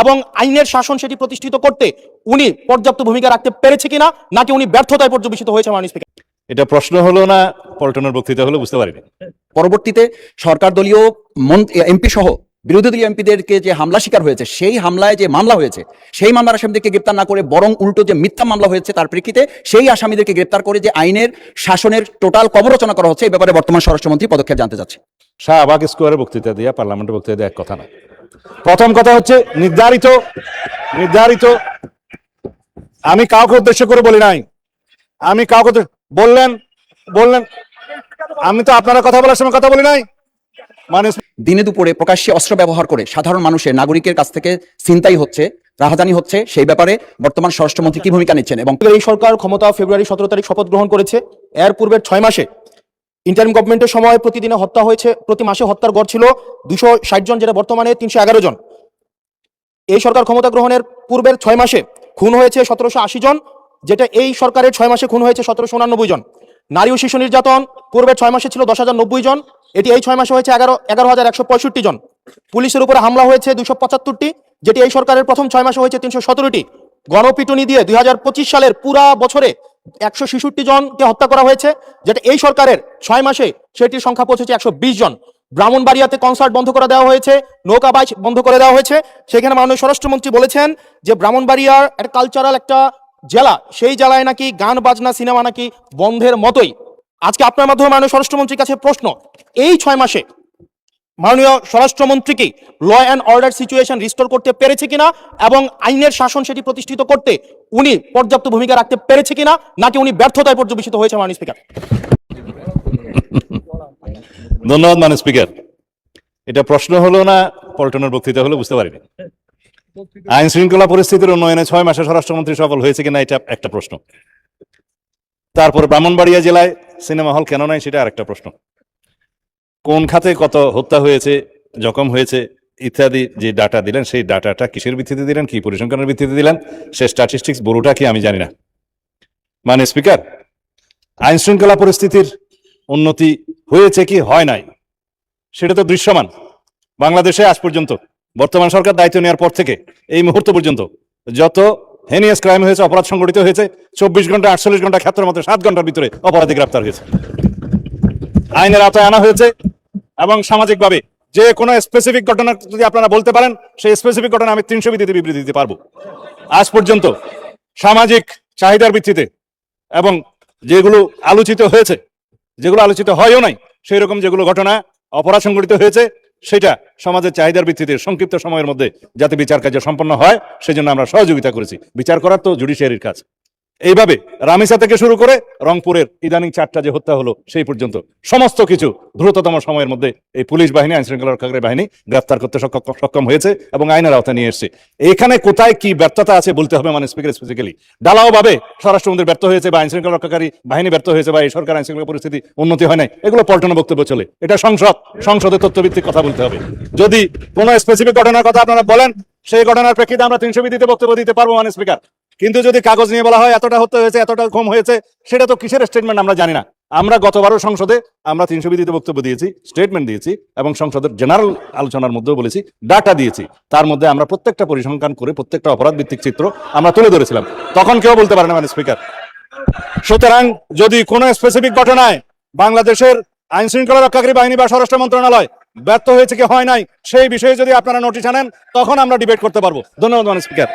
এবং আইনের শাসন সেটি প্রতিষ্ঠিত করতে উনি পর্যাপ্ত ভূমিকা রাখতে পেরেছে কিনা, নাকি উনি ব্যর্থতায় পর্যবেসিত হয়েছে মাননীয় স্পিকার? এটা প্রশ্ন হলো না পল্টনের বক্তৃতা হলো, বুঝতে পারিনি। পরবর্তীতে সরকার দলীয় এমপি সহ বিরোধী দলীয় এমপিদেরকে যে হামলা শিকার হয়েছে, সেই হামলায় যে মামলা হয়েছে, সেই মামলার আসামিদেরকে গ্রেপ্তার না করে বরং উল্টো যে মিথ্যা মামলা হয়েছে তার প্রেক্ষিতে সেই আসামিদেরকে গ্রেপ্তার করে যে আইনের শাসনের টোটাল কবরচনা করা হচ্ছে, এই ব্যাপারে বর্তমান স্বরাষ্ট্রমন্ত্রী পদক্ষেপ জানতে চাচ্ছে। শাহবাগ স্কোয়ারের বক্তৃতা দিয়া পার্লামেন্টের বক্তৃতা দিয়ে এক কথা না। প্রথম কথা হচ্ছে নির্ধারিত আমি কাউকে উদ্দেশ্য করে বলি নাই, আমি কাউকে বললেন আমি তো আপনারা কথা বলার সময় কথা বলি নাই। মানে দিনে দুপুরে প্রকাশ্যে অস্ত্র ব্যবহার করে সাধারণ মানুষের নাগরিকের কাছ থেকে ছিনতাই হচ্ছে, রাহাজানি হচ্ছে, সেই ব্যাপারে বর্তমান স্বরাষ্ট্রমন্ত্রী কি ভূমিকা নিচ্ছেন? এবং এই সরকার ক্ষমতা ফেব্রুয়ারি 17 তারিখ শপথ গ্রহণ করেছে। এর পূর্বের 6 মাসে ইন্টারিম গভর্নমেন্টের সময় প্রতিদিনে হত্যা হয়েছে, প্রতি মাসে হত্যার গড় ছিল 260 জন, যেটা বর্তমানে 311 জন। এই সরকার ক্ষমতা গ্রহণের পূর্বের 6 মাসে খুন হয়েছে 1780 জন, যেটা এই সরকারের 6 মাসে খুন হয়েছে 1789 জন। নারী ও শিশু নির্যাতন পূর্বের 6 মাসে ছিল 10,090 জন, এটি এই 6 মাসে হয়েছে 11,165 জন। পুলিশের উপরে হামলা হয়েছে 275টি, যেটি এই সরকারের প্রথম 6 মাসে হয়েছে 317টি। গণপিটুনি দিয়ে 2025 সালের পুরা বছরে 166 জনকে হত্যা করা হয়েছে, যেটা এই সরকারের 6 মাসে সেটির সংখ্যা পৌঁছেছে 120 জন। ব্রাহ্মণবাড়িয়াতে কনসার্ট বন্ধ করে দেওয়া হয়েছে, নৌকাবাজ বন্ধ করে দেওয়া হয়েছে। সেখানে মাননীয় স্বরাষ্ট্রমন্ত্রী বলেছেন যে ব্রাহ্মণবাড়িয়ার একটা কালচারাল একটা জেলা, সেই জেলায় নাকি গান বাজনা সিনেমা নাকি বন্ধের মতোই। আজকে আপনার মাধ্যমে মাননীয় স্বরাষ্ট্রমন্ত্রীর কাছে প্রশ্ন, এই 6 মাসে মাননীয় স্বরাষ্ট্রমন্ত্রী কি law and order situation restore করতে পেরেছে কিনা, এবং আইনের শাসন সেটি প্রতিষ্ঠিত করতে উনি পর্যাপ্ত ভূমিকা রাখতে পেরেছে কিনা, নাকি উনি ব্যর্থতায় পর্যবেসিত হয়েছে মাননীয় স্পিকার? ধন্যবাদ মাননীয় স্পিকার। এটা প্রশ্ন হলো না পল্টনের বক্তৃতা হলো, বুঝতে পারিনি। আইন শৃঙ্খলা পরিস্থিতির উন্নয়নে 6 মাসে স্বরাষ্ট্রমন্ত্রী সফল হয়েছে কিনা এটা একটা প্রশ্ন। তারপর ব্রাহ্মণবাড়িয়া জেলায় সিনেমা হল কেন নাই সেটা আরেকটা প্রশ্ন। কোন খাতে কত হত্যা হয়েছে, জখম হয়েছে ইত্যাদি যে ডাটা দিলেন, সেই ডাটাটা কিসের ভিত্তিতে দিলেন, কি পরিসংখ্যানের ভিত্তিতে দিলেন, সে স্ট্যাটিস্টিক্স বড়টা কি আমি জানি না। মানে স্পিকার, আইন শৃঙ্খলা পরিস্থিতির উন্নতি হয়েছে কি হয় নাই সেটা তো দৃশ্যমান। বাংলাদেশে আজ পর্যন্ত বর্তমান সরকার দায়িত্ব নেওয়ার পর থেকে এই মুহূর্ত পর্যন্ত যত হেনিয়াস ক্রাইম হয়েছে, অপরাধ সংগঠিত হয়েছে, 24 ঘন্টা 48 ঘন্টা ক্ষেত্রের মধ্যে 7 ঘন্টার ভিতরে অপরাধী গ্রেপ্তার হয়েছে, আইনের আওতায় আনা হয়েছে। এবং সামাজিকভাবে যে কোনো স্পেসিফিক ঘটনা যদি আপনারা বলতে পারেন, সেই স্পেসিফিক ঘটনা আমি 300 ভিত্তিতে বিবৃতি দিতে পারবো। আজ পর্যন্ত সামাজিক চাহিদার ভিত্তিতে এবং যেগুলো আলোচিত হয়েছে, যেগুলো আলোচিত হয়ও নাই, সেই রকম যেগুলো ঘটনা অপরাধ সংগঠিত হয়েছে, সেটা সমাজের চাহিদার ভিত্তিতে সংক্ষিপ্ত সময়ের মধ্যে যাতে বিচার কার্য সম্পন্ন হয় সেজন্য আমরা সহযোগিতা করেছি। বিচার করার তো জুডিশিয়ারির কাজ। এইভাবে রামিসা থেকে শুরু করে রংপুরের ইদানিং 4টা যে হত্যা হলো সেই পর্যন্ত সমস্ত কিছু দ্রুততম সময়ের মধ্যে এই পুলিশ বাহিনী, আইন শৃঙ্খলা রক্ষাকারী বাহিনী গ্রেফতার করতে সক্ষম হয়েছে এবং আইনের আওতায় নিয়ে এসছে। এখানে কোথায় কি ব্যর্থতা আছে বলতে হবে মানে স্পিকার স্পেসিক্যালি। ডালাও ভাবে স্বরাষ্ট্রমন্ত্রী ব্যর্থ হয়েছে বা আইন শৃঙ্খলা রক্ষাকারী বাহিনী ব্যর্থ হয়েছে বা এই সরকার আইন শৃঙ্খলা পরিস্থিতি উন্নতি হয় নাই, এগুলো পল্টন বক্তব্য চলে। এটা সংসদে তথ্যভিত্তিক কথা বলতে হবে। যদি কোনো স্পেসিফিক ঘটনার কথা আপনারা বলেন, সেই ঘটনার প্রেক্ষিতে আমরা 300 ভিত্তিতে বক্তব্য দিতে পারবো মানে স্পিকার। কিন্তু যদি কাগজ নিয়ে বলা হয় এতটা হত্যা হয়েছে, এতটা কম হয়েছে, সেটা তো কিসের স্টেটমেন্ট আমরা জানি না। আমরা গতবারও সংসদে আমরা 300 ভিত্তিতে বক্তব্য দিয়েছি, স্টেটমেন্ট দিয়েছি এবং সংসদের জেনারেল আলোচনার মধ্যেও বলেছি, ডাটা দিয়েছি। তার মধ্যে আমরা প্রত্যেকটা পরিসংখ্যান করে প্রত্যেকটা অপরাধ ভিত্তিক চিত্র আমরা তুলে ধরেছিলাম। তখন কেউ বলতে পারে না মানে স্পিকার। সুতরাং যদি কোনো স্পেসিফিক ঘটনায় বাংলাদেশের আইন শৃঙ্খলা রক্ষাকারী বাহিনী বা স্বরাষ্ট্র মন্ত্রণালয় ব্যর্থ হয়েছে কি হয় নাই সেই বিষয়ে যদি আপনারা নোটিশ আনেন, তখন আমরা ডিবেট করতে পারবো। ধন্যবাদ মানে স্পিকার।